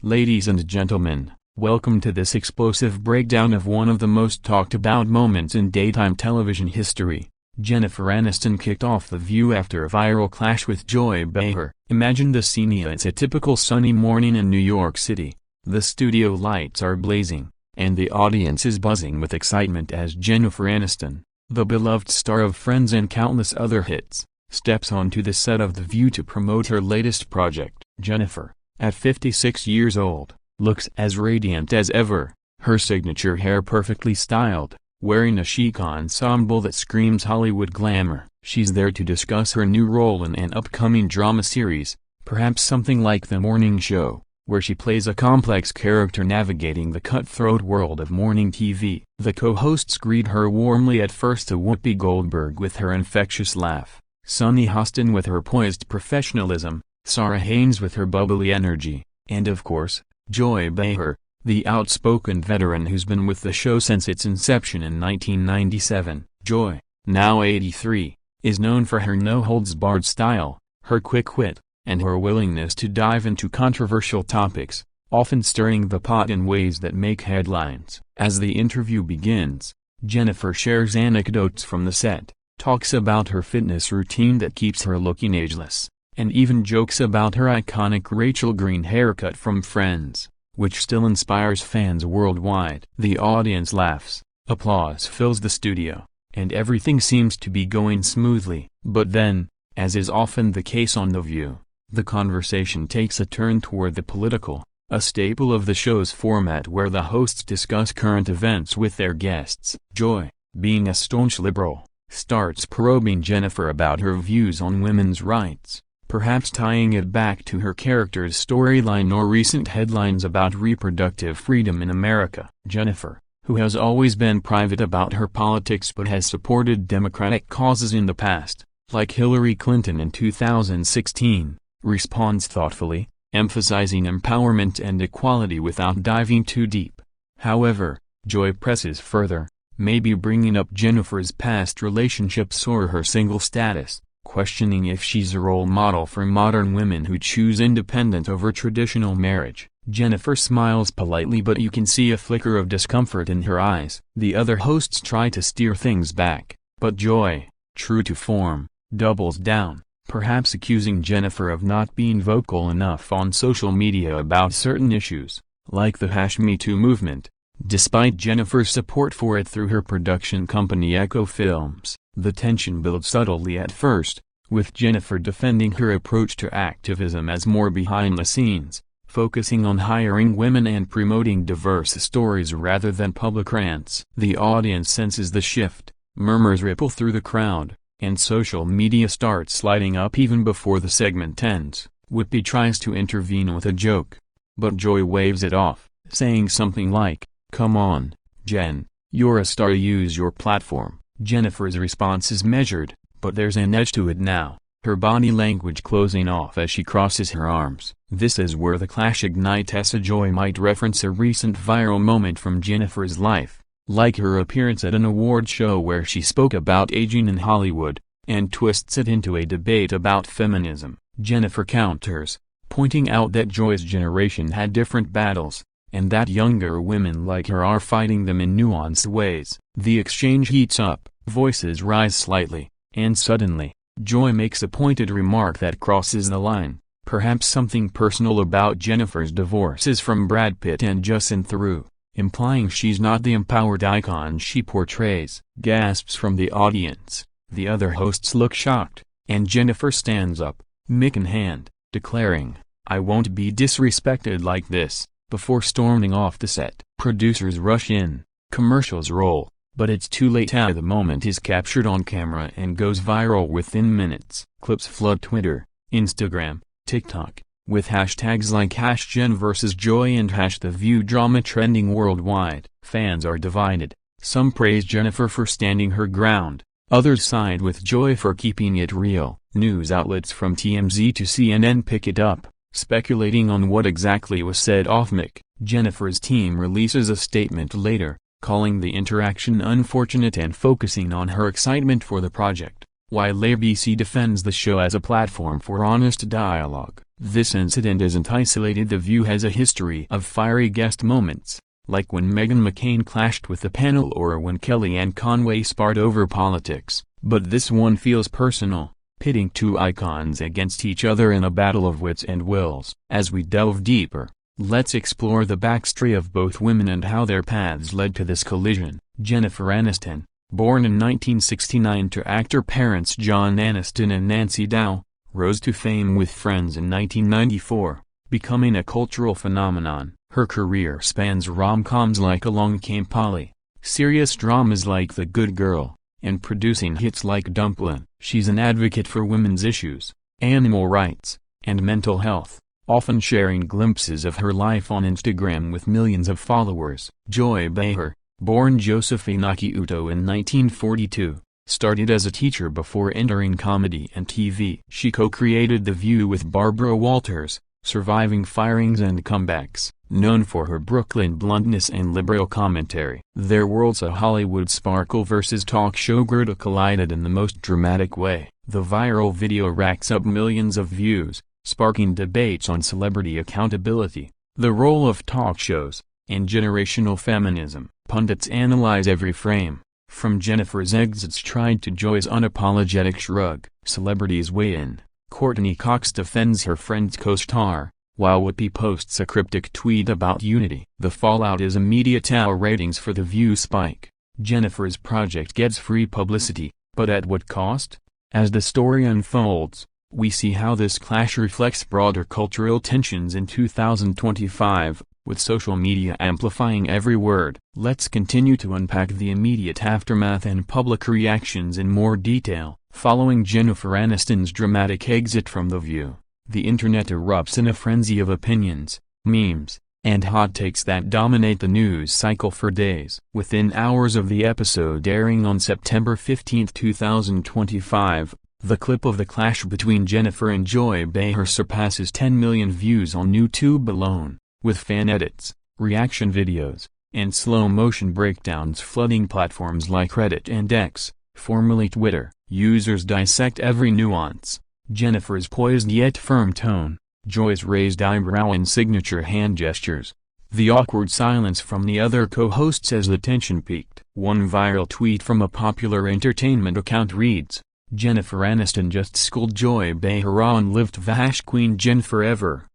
Ladies and gentlemen, welcome to this explosive breakdown of one of the most talked about moments in daytime television history. Jennifer Aniston kicked off The View after a viral clash with Joy Behar. Imagine the scene. It's a typical sunny morning in New York City. The studio lights are blazing, and the audience is buzzing with excitement as Jennifer Aniston, the beloved star of Friends and countless other hits, steps onto the set of The View to promote her latest project. Jennifer, at 56 years old, looks as radiant as ever, her signature hair perfectly styled, wearing a chic ensemble that screams Hollywood glamour. She's there to discuss her new role in an upcoming drama series, perhaps something like The Morning Show, where she plays a complex character navigating the cutthroat world of morning TV. The co-hosts greet her warmly at first, to Whoopi Goldberg with her infectious laugh, Sunny Hostin with her poised professionalism, Sarah Haynes with her bubbly energy, and of course, Joy Behar, the outspoken veteran who's been with the show since its inception in 1997. Joy, now 83, is known for her no-holds-barred style, her quick wit, and her willingness to dive into controversial topics, often stirring the pot in ways that make headlines. As the interview begins, Jennifer shares anecdotes from the set, talks about her fitness routine that keeps her looking ageless, and even jokes about her iconic Rachel Green haircut from Friends, which still inspires fans worldwide. The audience laughs, applause fills the studio, and everything seems to be going smoothly. But then, as is often the case on The View, the conversation takes a turn toward the political, a staple of the show's format where the hosts discuss current events with their guests. Joy, being a staunch liberal, starts probing Jennifer about her views on women's rights, perhaps tying it back to her character's storyline or recent headlines about reproductive freedom in America. Jennifer, who has always been private about her politics but has supported Democratic causes in the past, like Hillary Clinton in 2016, responds thoughtfully, emphasizing empowerment and equality without diving too deep. However, Joy presses further, maybe bringing up Jennifer's past relationships or her single status, questioning if she's a role model for modern women who choose independence over traditional marriage. Jennifer smiles politely, but you can see a flicker of discomfort in her eyes. The other hosts try to steer things back, but Joy, true to form, doubles down, perhaps accusing Jennifer of not being vocal enough on social media about certain issues, like the #MeToo movement, despite Jennifer's support for it through her production company Echo Films. The tension builds subtly at first, with Jennifer defending her approach to activism as more behind the scenes, focusing on hiring women and promoting diverse stories rather than public rants. The audience senses the shift, murmurs ripple through the crowd, and social media starts lighting up even before the segment ends. Whoopi tries to intervene with a joke, but Joy waves it off, saying something like, "Come on, Jen, you're a star, use your platform." Jennifer's response is measured, but there's an edge to it now, her body language closing off as she crosses her arms. This is where the clash ignites, as Joy might reference a recent viral moment from Jennifer's life, like her appearance at an award show where she spoke about aging in Hollywood, and twists it into a debate about feminism. Jennifer counters, pointing out that Joy's generation had different battles, and that younger women like her are fighting them in nuanced ways. The exchange heats up, voices rise slightly, and suddenly, Joy makes a pointed remark that crosses the line, perhaps something personal about Jennifer's divorces from Brad Pitt and Justin Theroux, implying she's not the empowered icon she portrays. Gasps from the audience, the other hosts look shocked, and Jennifer stands up, mic in hand, declaring, "I won't be disrespected like this," before storming off the set. Producers rush in, commercials roll, but it's too late. The moment is captured on camera and goes viral within minutes. Clips flood Twitter, Instagram, TikTok, with hashtags like #JenVsJoy and #TheViewDrama trending worldwide. Fans are divided. Some praise Jennifer for standing her ground, others side with Joy for keeping it real. News outlets from TMZ to CNN pick it up, speculating on what exactly was said off-mic. Jennifer's team releases a statement later, calling the interaction unfortunate and focusing on her excitement for the project. while ABC defends the show as a platform for honest dialogue. This incident isn't isolated. The View has a history of fiery guest moments, like when Meghan McCain clashed with the panel or when Kellyanne Conway sparred over politics. But this one feels personal, pitting two icons against each other in a battle of wits and wills. As we delve deeper, let's explore the backstory of both women and how their paths led to this collision. Jennifer Aniston, born in 1969 to actor parents John Aniston and Nancy Dow, rose to fame with Friends in 1994, becoming a cultural phenomenon. Her career spans rom-coms like Along Came Polly, serious dramas like The Good Girl, and producing hits like Dumplin'. She's an advocate for women's issues, animal rights, and mental health, often sharing glimpses of her life on Instagram with millions of followers. Joy Behar, born Josephine Uto in 1942, started as a teacher before entering comedy and TV. She co-created The View with Barbara Walters, surviving firings and comebacks, known for her Brooklyn bluntness and liberal commentary. Their worlds, a Hollywood sparkle versus talk show Gerda, collided in the most dramatic way. The viral video racks up millions of views, sparking debates on celebrity accountability, the role of talk shows, and generational feminism. Pundits analyze every frame, from Jennifer's exit stride to Joy's unapologetic shrug. Celebrities weigh in. Courtney Cox defends her friend's co-star, while Whoopi posts a cryptic tweet about unity. The fallout is immediate. Our ratings for The View spike. Jennifer's project gets free publicity, but at what cost? As the story unfolds, we see how this clash reflects broader cultural tensions in 2025, with social media amplifying every word. Let's continue to unpack the immediate aftermath and public reactions in more detail. Following Jennifer Aniston's dramatic exit from The View, the internet erupts in a frenzy of opinions, memes, and hot takes that dominate the news cycle for days. Within hours of the episode airing on September 15, 2025, the clip of the clash between Jennifer and Joy Behar surpasses 10 million views on YouTube alone, with fan edits, reaction videos, and slow-motion breakdowns flooding platforms like Reddit and X, formerly Twitter. Users dissect every nuance: Jennifer's poised yet firm tone, Joy's raised eyebrow and signature hand gestures, the awkward silence from the other co-hosts as the tension peaked. One viral tweet from a popular entertainment account reads, "Jennifer Aniston just schooled Joy Behar on lived Vash Queen Jen forever,"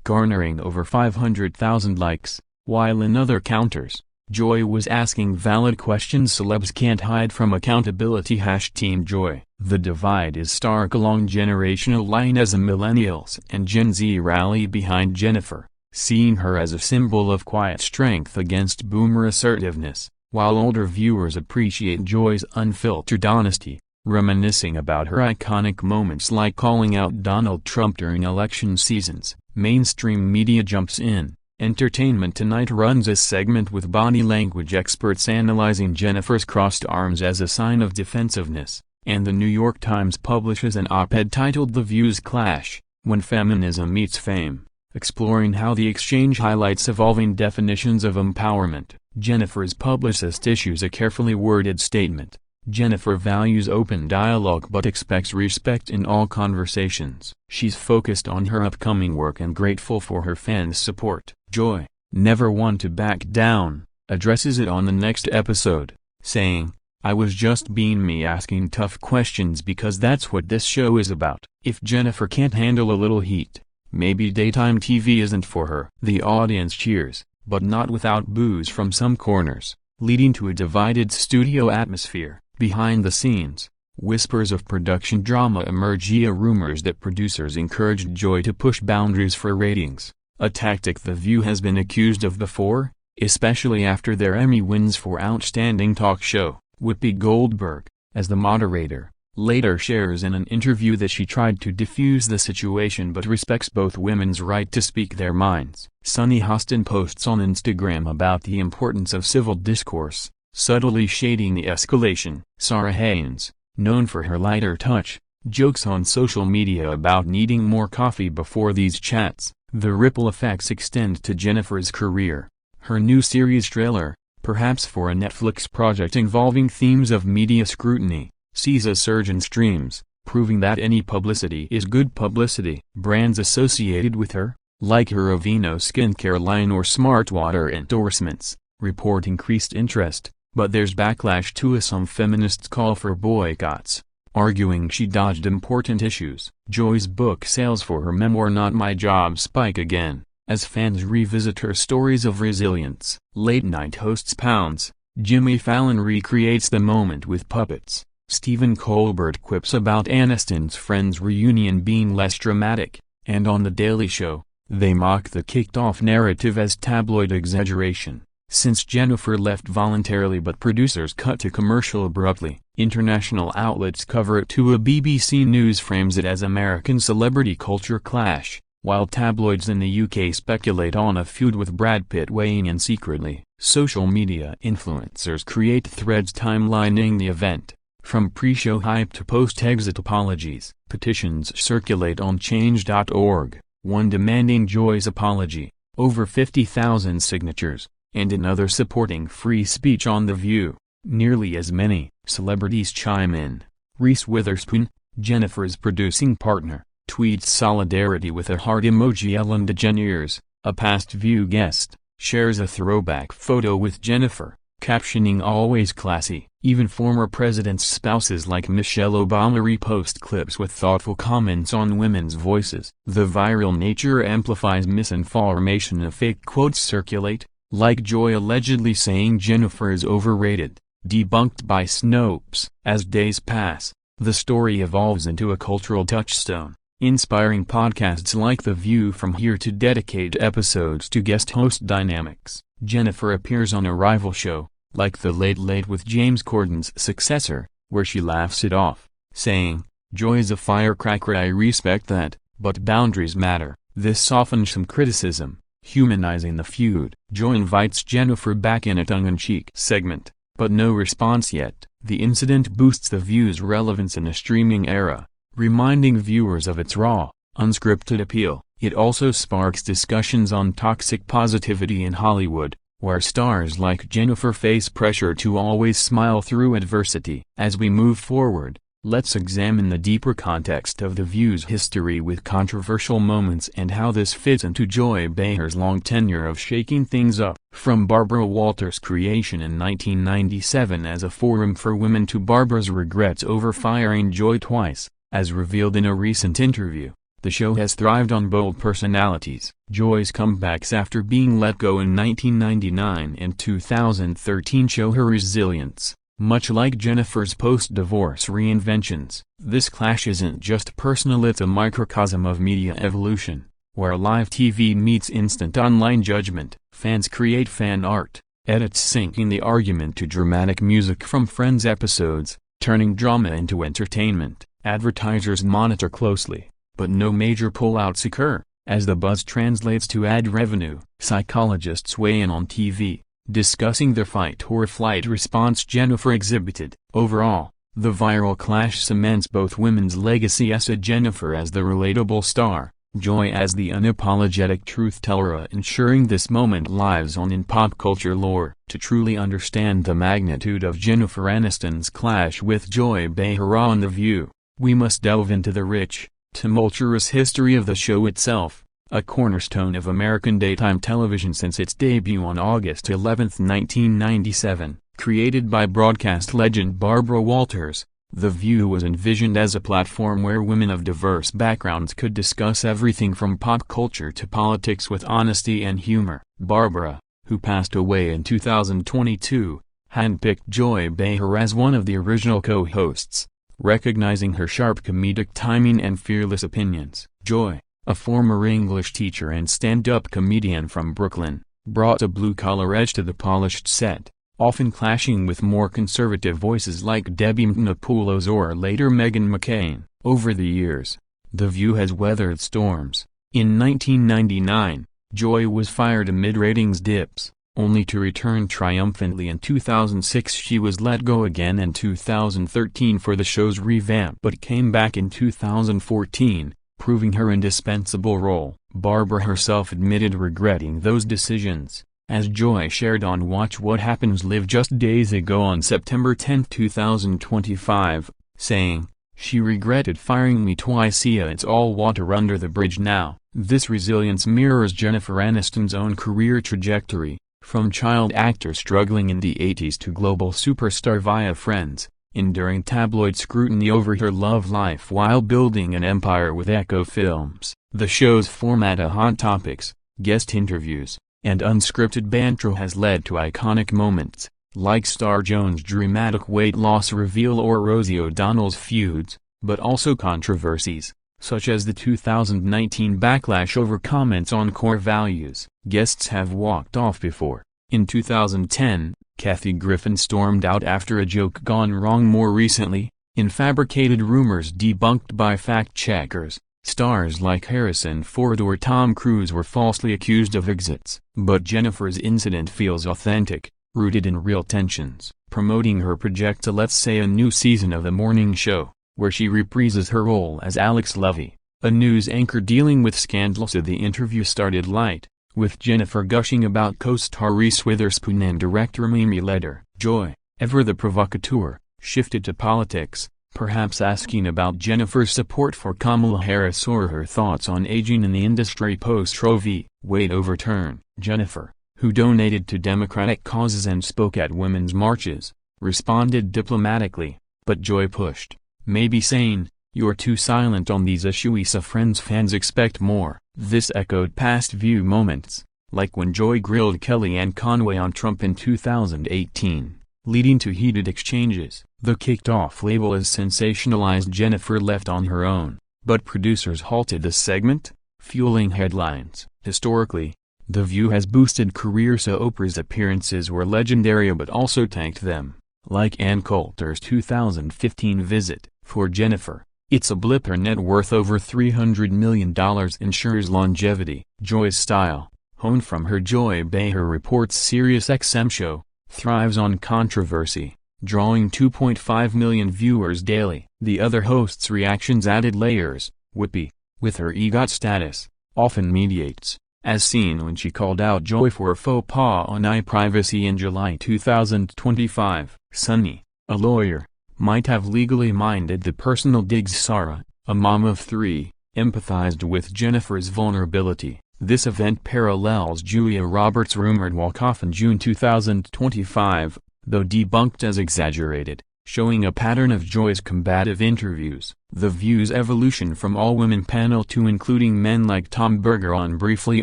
garnering over 500,000 likes, while in other counters, Joy was asking valid questions celebs can't hide from accountability. Team Joy. The divide is stark along generational line as the millennials and Gen Z rally behind Jennifer, seeing her as a symbol of quiet strength against boomer assertiveness, while older viewers appreciate Joy's unfiltered honesty, reminiscing about her iconic moments like calling out Donald Trump during election seasons. Mainstream media jumps in. Entertainment Tonight runs a segment with body language experts analyzing Jennifer's crossed arms as a sign of defensiveness, and the New York Times publishes an op-ed titled The View's Clash, When Feminism Meets Fame, exploring how the exchange highlights evolving definitions of empowerment. Jennifer's publicist issues a carefully worded statement. Jennifer values open dialogue but expects respect in all conversations. She's focused on her upcoming work and grateful for her fans' support. Joy, never one to back down, addresses it on the next episode, saying, "I was just being me, asking tough questions because that's what this show is about." If Jennifer can't handle a little heat, maybe daytime TV isn't for her. The audience cheers, but not without boos from some corners, leading to a divided studio atmosphere. Behind the scenes, whispers of production drama emerge via rumors that producers encouraged Joy to push boundaries for ratings, a tactic The View has been accused of before, especially after their Emmy wins for Outstanding Talk Show. Whoopi Goldberg, as the moderator, later shares in an interview that she tried to defuse the situation but respects both women's right to speak their minds. Sunny Hostin posts on Instagram about the importance of civil discourse, subtly shading the escalation. Sarah Haynes, known for her lighter touch, jokes on social media about needing more coffee before these chats. The ripple effects extend to Jennifer's career. Her new series trailer, perhaps for a Netflix project involving themes of media scrutiny, sees a surge in streams, proving that any publicity is good publicity. Brands associated with her, like her Aveeno skincare line or Smart Water endorsements, report increased interest, but there's backlash too as some feminists call for boycotts, arguing she dodged important issues. Joy's book sales for her memoir Not My Job spike again, as fans revisit her stories of resilience. Late-night hosts pounds, Jimmy Fallon recreates the moment with puppets. Stephen Colbert quips about Aniston's Friends reunion being less dramatic, and on The Daily Show, they mock the kicked-off narrative as tabloid exaggeration. Since Jennifer left voluntarily but producers cut to commercial abruptly, international outlets cover it too. A BBC News frames it as American celebrity culture clash, while tabloids in the UK speculate on a feud with Brad Pitt weighing in secretly. Social media influencers create threads timelining the event. From pre-show hype to post-exit apologies, petitions circulate on change.org, one demanding Joy's apology, over 50,000 signatures, and another supporting free speech on The View. Nearly as many celebrities chime in. Reese Witherspoon, Jennifer's producing partner, tweets solidarity with a heart emoji. Ellen DeGeneres, a past View guest, shares a throwback photo with Jennifer, captioning "always classy." Even former presidents' spouses like Michelle Obama repost clips with thoughtful comments on women's voices. The viral nature amplifies misinformation as fake quotes circulate, like Joy allegedly saying Jennifer is overrated, debunked by Snopes. As days pass, the story evolves into a cultural touchstone, inspiring podcasts like The View from Here to dedicate episodes to guest host dynamics. Jennifer appears on a rival show, like The Late Late with James Corden's successor, where she laughs it off, saying, "Joy's a firecracker, I respect that, but boundaries matter." This softens some criticism, humanizing the feud. Joy invites Jennifer back in a tongue-in-cheek segment, but no response yet. The incident boosts The View's relevance in a streaming era, reminding viewers of its raw, unscripted appeal. It also sparks discussions on toxic positivity in Hollywood, where stars like Jennifer face pressure to always smile through adversity. As we move forward, let's examine the deeper context of The View's history with controversial moments and how this fits into Joy Behar's long tenure of shaking things up. From Barbara Walters' creation in 1997 as a forum for women to Barbara's regrets over firing Joy twice, as revealed in a recent interview, the show has thrived on bold personalities. Joy's comebacks after being let go in 1999 and 2013 show her resilience, much like Jennifer's post-divorce reinventions. This clash isn't just personal, it's a microcosm of media evolution, where live TV meets instant online judgment. Fans create fan art, edits syncing the argument to dramatic music from Friends episodes, turning drama into entertainment. Advertisers monitor closely, but no major pullouts occur. As the buzz translates to ad revenue, psychologists weigh in on TV, discussing the fight-or-flight response Jennifer exhibited. Overall, the viral clash cements both women's legacy as Jennifer as the relatable star, Joy as the unapologetic truth-teller, ensuring this moment lives on in pop culture lore. To truly understand the magnitude of Jennifer Aniston's clash with Joy Behar on The View, we must delve into the rich, tumultuous history of the show itself, a cornerstone of American daytime television since its debut on August 11, 1997. Created by broadcast legend Barbara Walters, The View was envisioned as a platform where women of diverse backgrounds could discuss everything from pop culture to politics with honesty and humor. Barbara, who passed away in 2022, handpicked Joy Behar as one of the original co-hosts, recognizing her sharp comedic timing and fearless opinions. Joy, a former English teacher and stand-up comedian from Brooklyn, brought a blue-collar edge to the polished set, often clashing with more conservative voices like Debbie Mnapoulos or later Meghan McCain. Over the years, The View has weathered storms. In 1999, Joy was fired amid ratings dips, only to return triumphantly in 2006. She was let go again in 2013 for the show's revamp but came back in 2014, proving her indispensable role. Barbara herself admitted regretting those decisions, as Joy shared on Watch What Happens Live just days ago. On September 10, 2025, saying, "She regretted firing me twice. Yeah, it's all water under the bridge now." This resilience mirrors Jennifer Aniston's own career trajectory, from child actor struggling in the 80s to global superstar via Friends, enduring tabloid scrutiny over her love life while building an empire with Echo Films. The show's format of hot topics, guest interviews, and unscripted banter has led to iconic moments, like Star Jones' dramatic weight loss reveal or Rosie O'Donnell's feuds, but also controversies, such as the 2019 backlash over comments on core values. Guests have walked off before. In 2010, Kathy Griffin stormed out after a joke gone wrong. More recently, in fabricated rumors debunked by fact-checkers, stars like Harrison Ford or Tom Cruise were falsely accused of exits. But Jennifer's incident feels authentic, rooted in real tensions. Promoting her project to Let's Say a new season of The Morning Show, where she reprises her role as Alex Levy, a news anchor dealing with scandals. The interview started light, with Jennifer gushing about co-star Reese Witherspoon and director Mimi Leder. Joy, ever the provocateur, shifted to politics, perhaps asking about Jennifer's support for Kamala Harris or her thoughts on aging in the industry post-Roe v. Wade overturn. Jennifer, who donated to Democratic causes and spoke at women's marches, responded diplomatically, but Joy pushed, maybe saying, "You're too silent on these issues. Friends fans expect more." This echoed past View moments, like when Joy grilled Kellyanne Conway on Trump in 2018, leading to heated exchanges. The kicked-off label as sensationalized Jennifer left on her own, but producers halted the segment, fueling headlines. Historically, The View has boosted careers, so Oprah's appearances were legendary but also tanked them, like Ann Coulter's 2015 visit. For Jennifer, it's a blip. Her net worth over $300 million ensures longevity. Joy's style, honed from her Joy Behar Reports SiriusXM show, thrives on controversy, drawing 2.5 million viewers daily. The other host's reactions added layers. Whoopi, with her EGOT status, often mediates, as seen when she called out Joy for a faux pas on iPrivacy in July 2025. Sunny, a lawyer, might have legally minded the personal digs. Sarah, a mom of three, empathized with Jennifer's vulnerability. This event parallels Julia Roberts' rumored walk-off in June 2025, though debunked as exaggerated, showing a pattern of Joy's combative interviews. The View's evolution from all-women panel to including men like Tom Bergeron briefly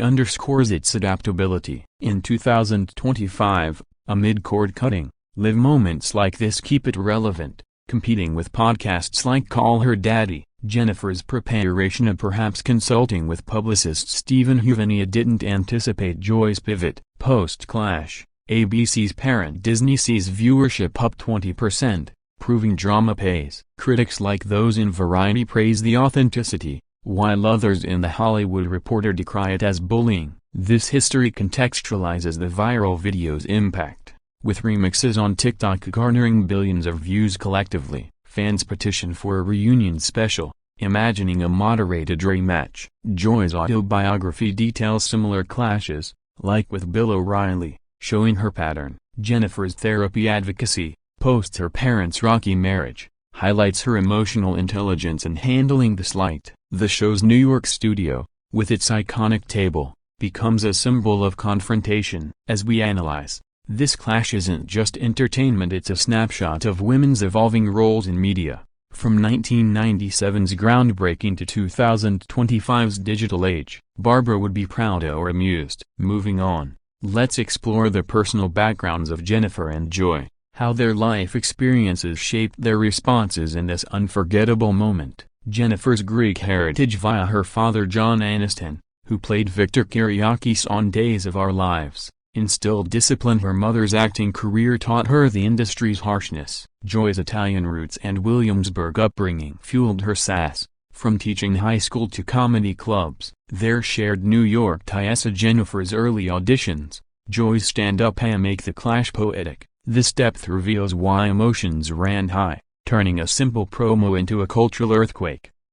underscores its adaptability. In 2025, amid cord-cutting, live moments like this keep it relevant, competing with podcasts like Call Her Daddy. Jennifer's preparation of perhaps consulting with publicist Stephen Huvenia didn't anticipate Joy's pivot. Post-Clash, ABC's parent Disney sees viewership up 20%, proving drama pays. Critics like those in Variety praise the authenticity, while others in The Hollywood Reporter decry it as bullying. This history contextualizes the viral video's impact, with remixes on TikTok garnering billions of views collectively. Fans petition for a reunion special, imagining a moderated rematch. Joy's autobiography details similar clashes, like with Bill O'Reilly, showing her pattern. Jennifer's therapy advocacy, post her parents' rocky marriage, highlights her emotional intelligence in handling the slight. The show's New York studio, with its iconic table, becomes a symbol of confrontation. As we analyze, this clash isn't just entertainment, it's a snapshot of women's evolving roles in media, from 1997's groundbreaking to 2025's digital age. Barbara would be proud or amused. Moving on, let's explore the personal backgrounds of Jennifer and Joy, how their life experiences shaped their responses in this unforgettable moment. Jennifer's Greek heritage via her father John Aniston, who played Victor Kiriakis on Days of Our Lives, instilled discipline. Her mother's acting career taught her the industry's harshness. Joy's Italian roots and Williamsburg upbringing fueled her sass, from teaching high school to comedy clubs. Their shared New York ties. Jennifer's early auditions, Joy's stand-up make the clash poetic. This depth reveals why emotions ran high, turning a simple promo into a cultural earthquake.